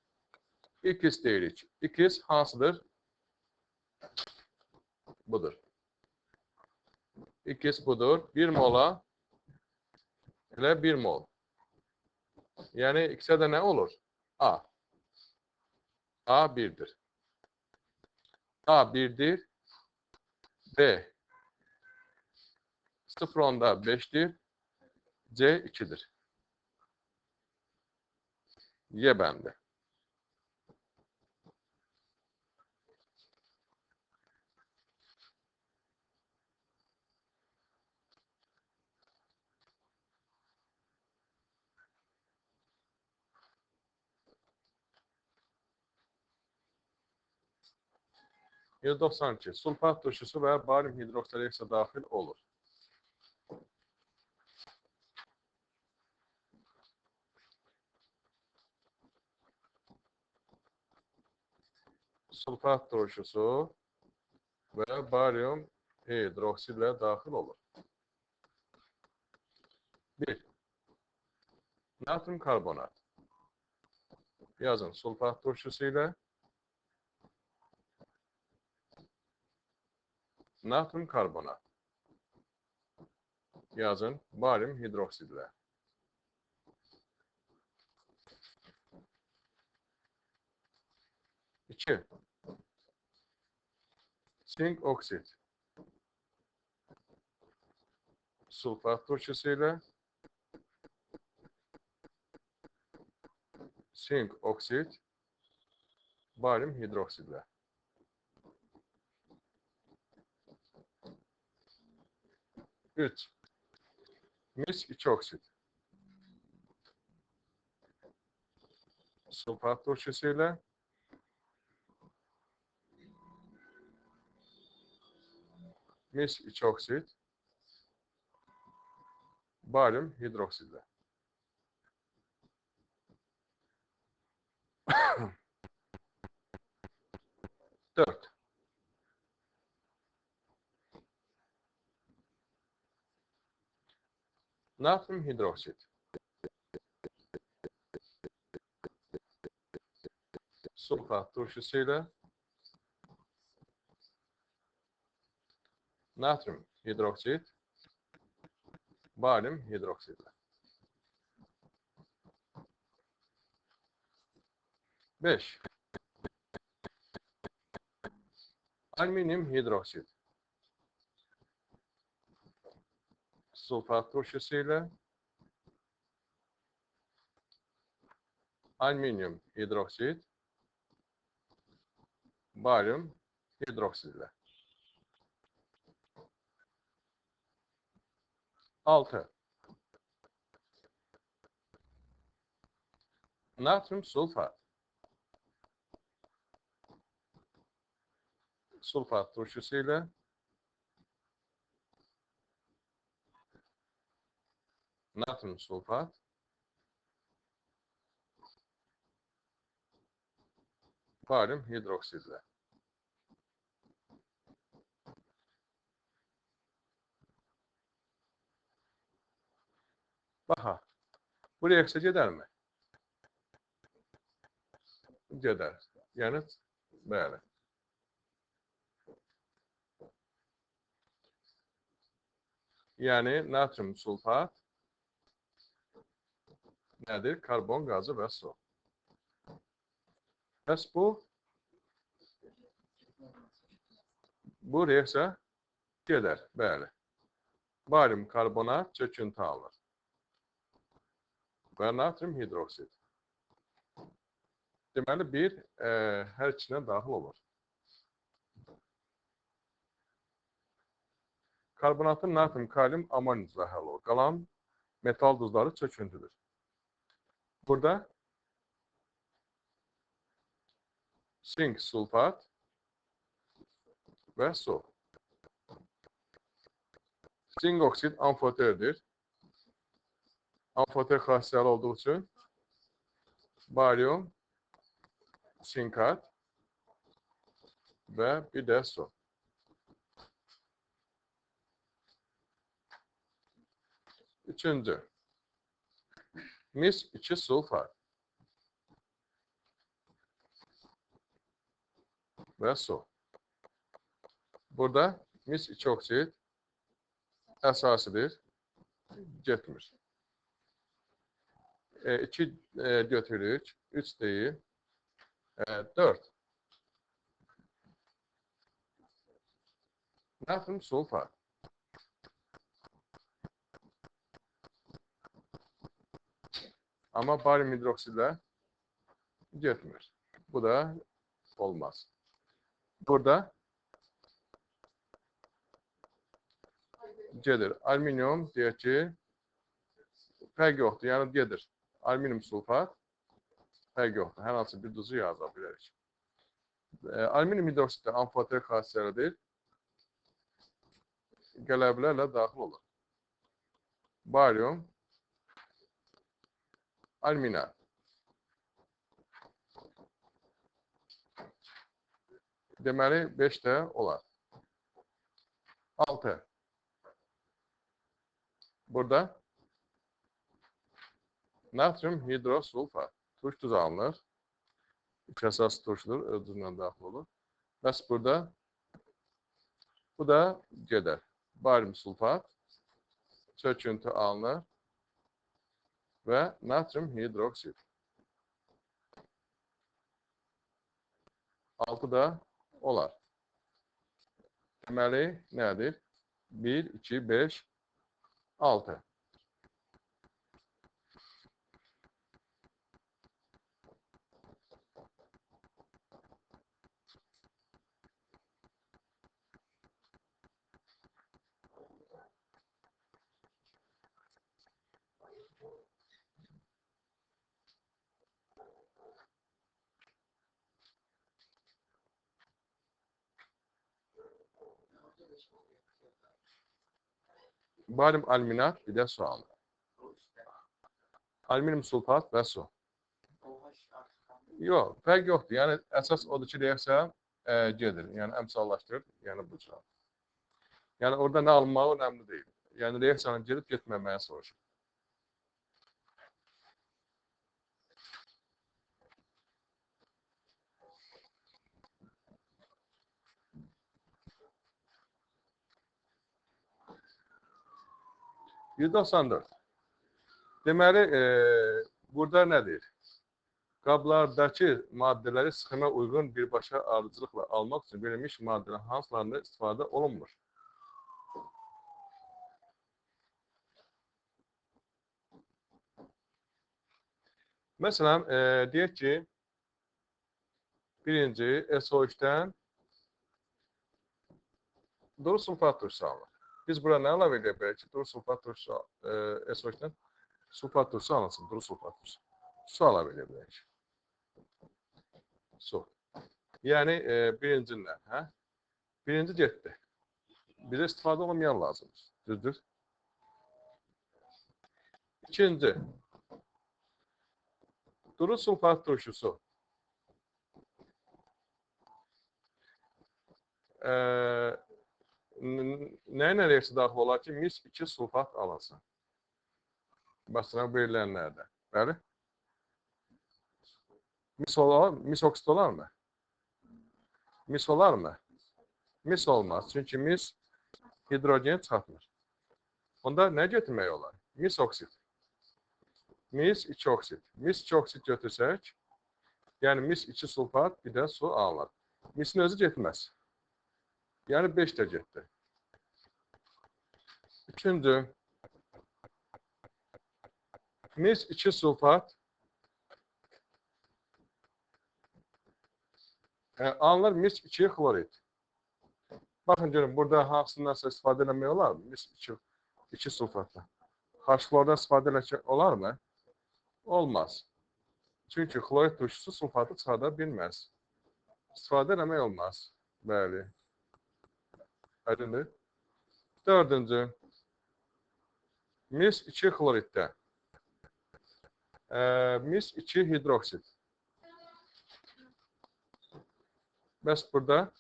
X deyirik. X hansıdır? Budur. X budur. 1 mola elə 1 mol. Yəni X'ə də nə olur? A. A 1'dir. A 1'dir. B 0,5'dir. C 2'dir. Y bəndi. %92. Sulfat turşusu və barium hidroksidi hepsi daxil olur. Sulfat turşusu və barium hidroksidlə daxil olur. 1. Natrium karbonat. Yazın sulfat turşusu ilə natrium karbonat. Yazın barium hidroksidlə. 2. Sink oksit. Sulfat turşusu ilə sink oksit barium hidroksidlə. 3. Mis 2 oksit. Sulfat turşusu ilə mis 2 oksit Baryum hidroksidlə. 4. Natrium hidroksid. Sulfat turşusu ilə natrium hidroksid, baryum hidroksidlə. 5. Alüminyum hidroksid. Sulfat turşusu ilə alüminyum hidroksid, baryum hidroksidlə. 6. Natrium sulfat. Sulfat turşusu ilə natrium sulfat, baryum hidroksidlə. Baxa, bu reaksiya gedərmi? Gedər. Yəni, bəli. Yəni, natrium sulfat nədir? Karbon qazı və su. Bəs bu reaksiya gedər, bəli. Baryum karbonat çöküntü alır. Və natrium hidroksid. Deməli, bir hər içinə daxil olur. Karbonatın natrium, kalium, amonium duzları həll olur. Qalan metal duzları çöküntüdür. Burada sink sulfat və su. Sink oksid amfoterdir. Amfoter xassiyəli olduğu üçün baryum, sinkat və bir də su. Üçüncü, mis 2 sulfat və su. Burada mis 2 oksid əsasidir, getmir. 2 götürürük, 3 deyil, 4. Natrium sulfat. Amma baryum hidroksidlə getmir. Bu da olmaz. Burada gedir. Alüminyum deyək ki, fərq yoxdur, yəni gedir. Alüminyum sulfat fərq yoxdur. Hər hansı bir duzu yaza bilərik. Alüminyum hidroksiddə amfoter xassiyəlidir. Qələbələrlə daxil olur. Baryum, alüminat. Deməli, 5 də olar. 6. Burada natrium hidrosulfat. Turş tuzu alınır. İki əsas turşudur, özündən daxil olur. Bəs burada bu da gedər. Baryum sulfat çöküntü alınır və natrium hidroksid. 6 da olar. Deməli, nədir? 1, 2, 5, 6. Baryum alüminat bir də su alınır. Alüminium sulfat və su. Yox, fərq yoxdur. Yəni, əsas odur ki, reaksiya gedir. Yəni, əmsallaşdırır. Yəni, bu cür. Yəni, orada nə alınmağı önemli deyil. Yəni, reaksiyanın gedib getməməyə soruşur. %94. Deməli, burada nədir? Qablardakı maddələri sxemə uyğun birbaşa ardıcılıqla almaq üçün verilmiş maddələrin hansılarında istifadə olunmur? Məsələn, deyək ki, birinci SO3-dən duru sulfat turşusu alınır. Biz bura nə əlavə edə bilərik ki, duru sulfat turşusu SO3-dən sulfat turşusu alınsın, duru sulfat turşusu. Su əlavə edə bilərik. Su. Yəni, birincindən, hə? Birinci getdi. Bizə istifadə olmayan lazımdır. Düzdür? İkinci. Duru sulfat turşusu. Nə reaksiya daxil olar ki, mis 2 sulfat alınsın? Başlayaq verilənlərdə. Bəli? Mis oksit olar mı? Mis olar mı? Mis olmaz. Çünki mis hidrogen çıxartmır. Onda nə götürmək olar? Mis oksit. Mis 2 oksit. Mis 2 oksit götürsək, yəni mis 2 sulfat, bir də su alınır. Misin özü getməz. Yəni 5 də getdi. Üçüncü, mis 2 sulfat alınır mis 2 xlorid. Baxın görün, burada hansındansa istifadə eləmək olar mı? Mis 2 sulfatla. H-xlordan istifadə eləmək olar mı? Olmaz. Çünki xlorid turşusu sulfatı çıxarda bilməz. İstifadə eləmək olmaz. Bəli. Aydındır. Dördüncü, mis 2 xloriddə. Mis 2 hidroksid. Bəs burada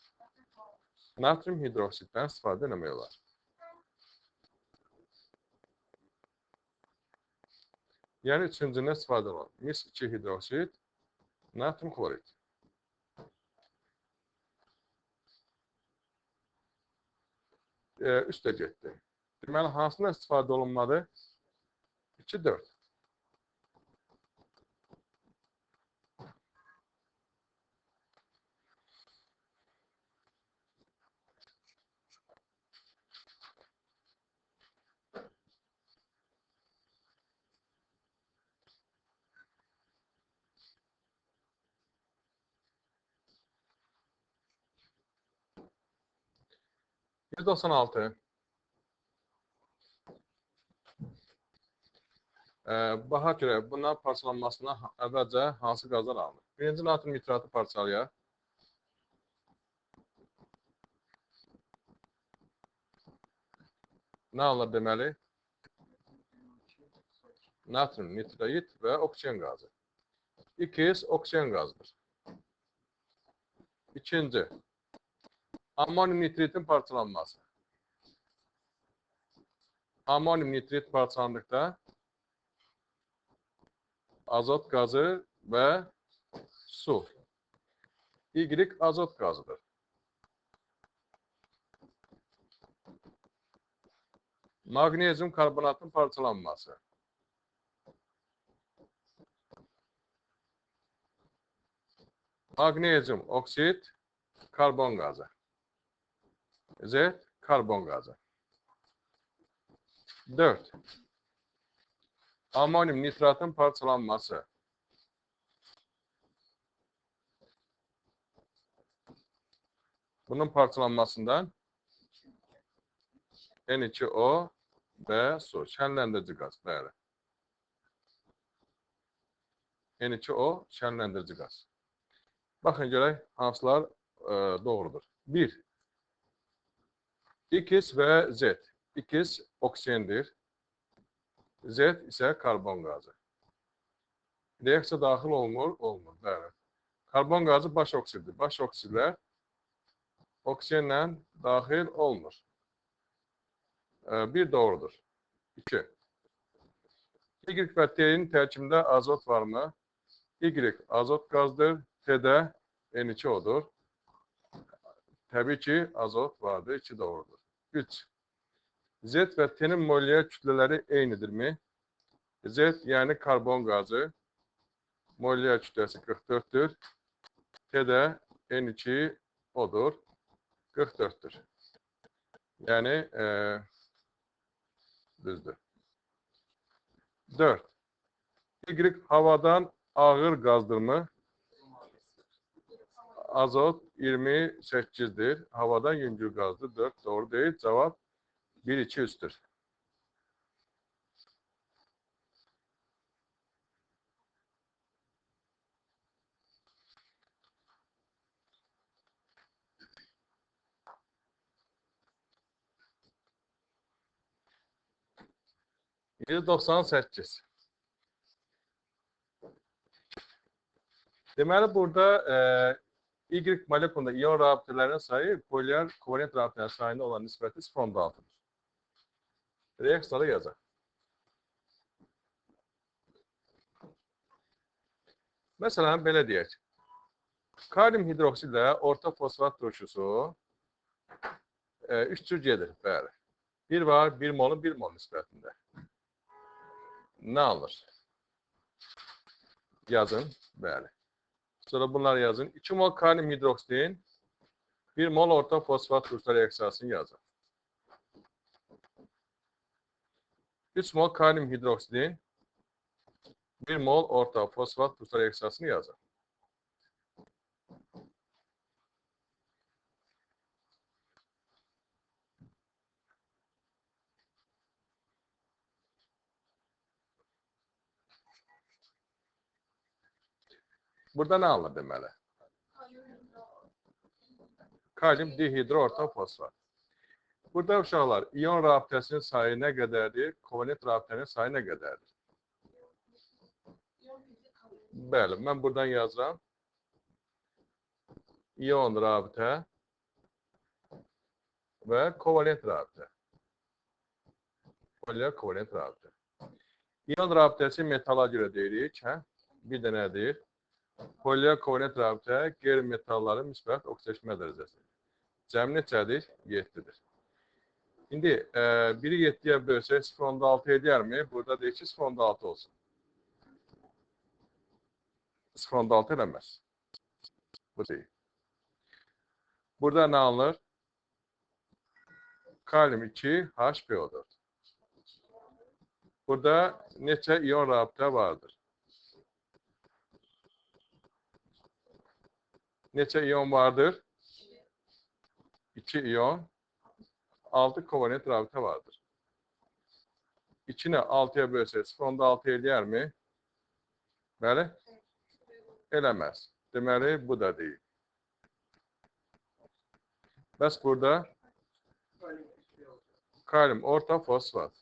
natrium hidroksiddən istifadə eləmək olar. Yəni, üçüncündə istifadə olar. Mis 2 hidroksid, natrium xlorid. Üstə getdi. Deməli, hansından istifadə olunmadı? 2-4. %96. Baxa görə bundan parçalanmasına əvvəlcə hansı qazlar alınır? Birinci natrium nitratı parçalayaq. Nə alınır deməli? Natrium nitrit və oksigen qazı. 2 oksigen qazıdır. İkinci, amonium nitritin parçalanması. Amonium nitrit parçalandıqda azot qazı və su. Y azot qazıdır. Magnezyum karbonatın parçalanması. Magnezyum oksit, karbon qazı. Z, karbon qazı. 4. Amonium nitratın parçalanması. Bunun parçalanmasından N2O və su. Şənləndirici qaz. Bəli. N2O şənləndirici qaz. Baxın görək hansılar doğrudur. 1. X və Z. X oksigendir. Z isə karbon qazı. Reaksiya daxil olmur, olmur. Bəli. Karbon qazı baş oksiddir. Baş oksidlər oksigenlə daxil olmur. Bir doğrudur. 2. Y və T'nin tərkibində azot varmı? Y azot qazdır, T'də N2 odur. Təbii ki, azot vardır, 2 doğrudur. 3. Z və T'nin moleküler kütlələri eynidirmi? Z, yəni karbon qazı, moleküler kütləsi 44'dür. T'də N2 odur, 44'dür. Yəni, düzdür. 4. Y havadan ağır qazdırmı? Azot 28'dir. Havadan yüngül qazdır. 4 doğru değil. Cevap 1-2 üstür. %98. Deməli, burada Y molekulunda iyon rabitələrinin sayı polyar kovalent rabitələrin sayına olan nisbəti 0.6-dır. Reaksiyada yazaq. Məsələn, belə deyək. Kalium hidroksidlə orta fosfat turşusu 3 cür gedir. Bəli. Bir var, 1 molun 1 mol nisbətində. Nə alır? Yazın. Bəli. Sonra bunları yazın. 2 mol kalium hidroksidin 1 mol orta fosfat turşusu reaksiyasını yazın. 3 mol kalium hidroksidin 1 mol orta fosfat turşusu reaksiyasını yazın. Burada nə alınır deməli? Kalium dihidro orta fosfat. Burada uşaqlar, iyon rabitəsinin sayı nə qədərdir? Kovalent rabitənin sayı nə qədərdir? Bəli, mən buradan yazıram. İyon rabitə və kovalent rabitə. Polyar kovalent rabitə. İyon rabitəsi metala görə deyirik. Bir də nədir? Polyar kovalent rabitə qeyri-metalların müsbət oksidaşma dərəcəsidir. Cəmi neçədir? 7'dir. İndi 1'i 7'ye bölsək 0.6 edərmi? Burada deyək ki 0.6 olsun. 0.6 eləməz. Bu deyil. Burada nə alınır? Kalium 2 HPO4. Burada neçə iyon rabitə vardır? Neçə iyon vardır? 2 iyon, 6 kovalent rabitə vardır. 2'ni 6'ya bölsək 0.6 eləyər mi? Bəli? Eləməz. Deməli, bu da deyil. Bəs burada kalium orta fosfat.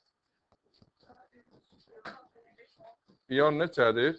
İyon neçədir?